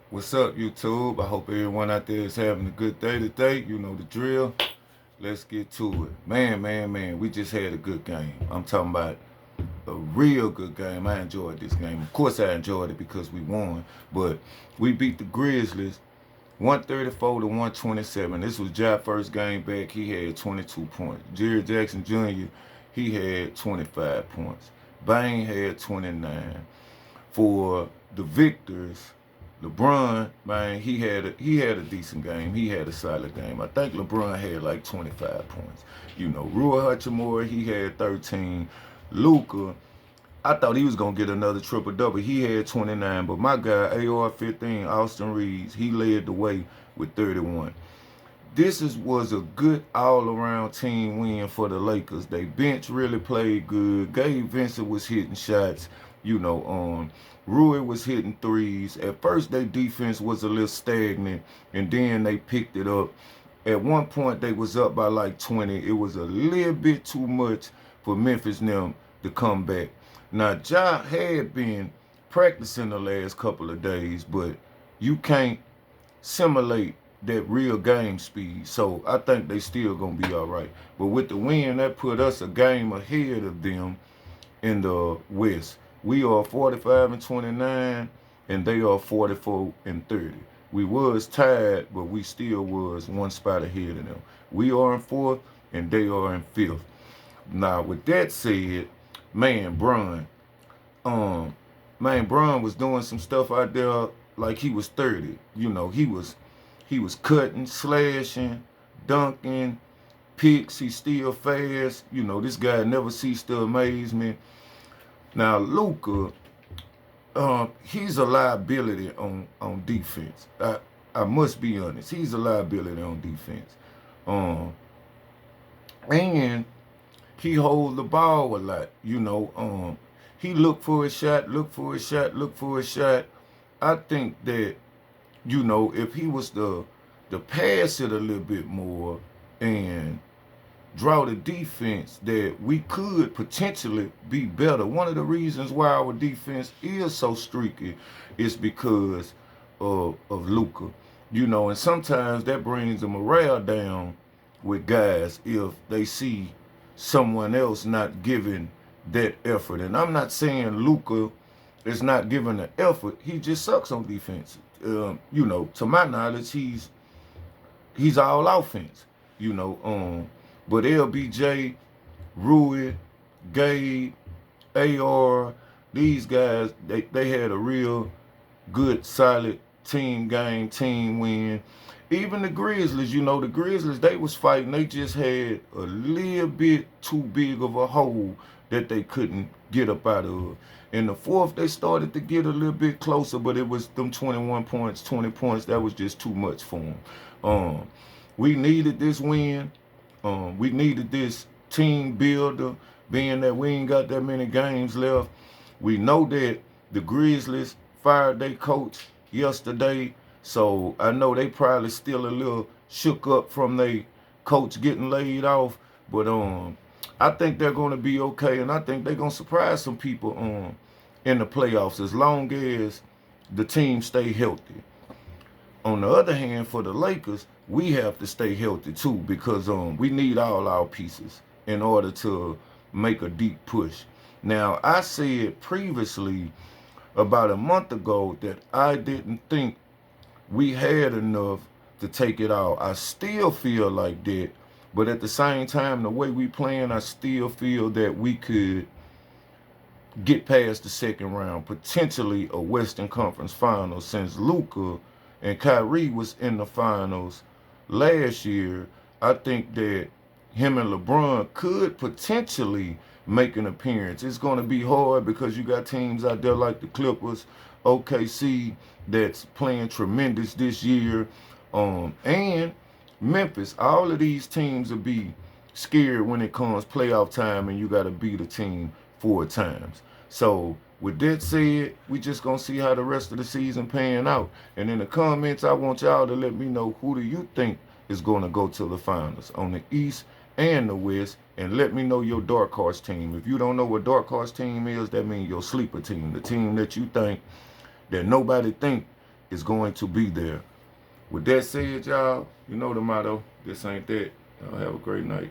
What's up, YouTube? I hope everyone out there is having a good day today. You know the drill. Let's get to it. Man, we just had a good game. I'm talking about a real good game. I enjoyed this game. Of course, I enjoyed it because we won, but we beat the Grizzlies 134 to 127. This was Jai's first game back. He had 22 points. Jerry Jackson Jr., he had 25 points. Bane had 29. For the victors, LeBron, man, he had a decent game. He had a solid game. I think LeBron had like 25 points. You know, Rui Hachimura, he had 13. Luka, I thought he was gonna get another triple double. He had 29, but my guy AR-15, Austin Reeves, he led the way with 31. Was a good all-around team win for the Lakers. They bench really played good. Gabe Vincent was hitting shots. You know, Rui was hitting threes. At first, their defense was a little stagnant, and then they picked it up. At one point, they was up by like 20. It was a little bit too much for Memphis now to come back. Now, Ja had been practicing the last couple of days, but you can't simulate that real game speed. So I think they still gonna be all right. But with the win, that put us a game ahead of them in the West. We are 45 and 29, and they are 44 and 30. We was tied, but we still was one spot ahead of them. We are in fourth, and they are in fifth. Now, with that said, man, Bron, um, Bron was doing some stuff out there like he was 30. You know, he was cutting, slashing, dunking, picks. He's still fast. You know, this guy never ceased to amaze me. Now, Luka, he's a liability on defense. I must be honest. He's a liability on defense. Um, and he holds the ball a lot. You know, he look for a shot, look for a shot, look for a shot. I think that, you know, if he was to pass it a little bit more and draw the defense, that we could potentially be better. One of the reasons why our defense is so streaky is because of Luka. You know, and sometimes that brings the morale down with guys if they see someone else not giving that effort. And I'm not saying Luka is not giving the effort. He just sucks on defense. You know, to my knowledge, he's all offense. You know, but LBJ, Rui, Gabe, AR, these guys, they had a real good, solid team game, team win. Even the Grizzlies, you know, the Grizzlies, they was fighting. They just had a little bit too big of a hole that they couldn't get up out of. In the fourth, they started to get a little bit closer, but it was them 21 points, 20 points. That was just too much for them. We needed this win. We needed this team builder, being that we ain't got that many games left. We know that the Grizzlies fired their coach yesterday, so I know they probably still a little shook up from their coach getting laid off. But I think they're gonna be okay, and I think they're gonna surprise some people in the playoffs as long as the team stay healthy. On the other hand, for the Lakers, we have to stay healthy too because we need all our pieces in order to make a deep push. Now, I said previously about a month ago that I didn't think we had enough to take it out. I still feel like that, but at the same time, the way we playing, I still feel that we could get past the second round, potentially a Western Conference Finals, since Luka and Kyrie was in the finals last year. I think that him and LeBron could potentially make an appearance. It's going to be hard because you got teams out there like the Clippers, OKC, that's playing tremendous this year, and Memphis. All of these teams will be scared when it comes playoff time and you got to beat a team 4 times. So with that said, we just gonna see how the rest of the season pan out. And in the comments, I want y'all to let me know who do you think is gonna go to the finals on the East and the West, and let me know your dark horse team. If you don't know what dark horse team is, that means your sleeper team, the team that you think that nobody think is going to be there. With that said, y'all, you know the motto. This ain't that. Y'all have a great night.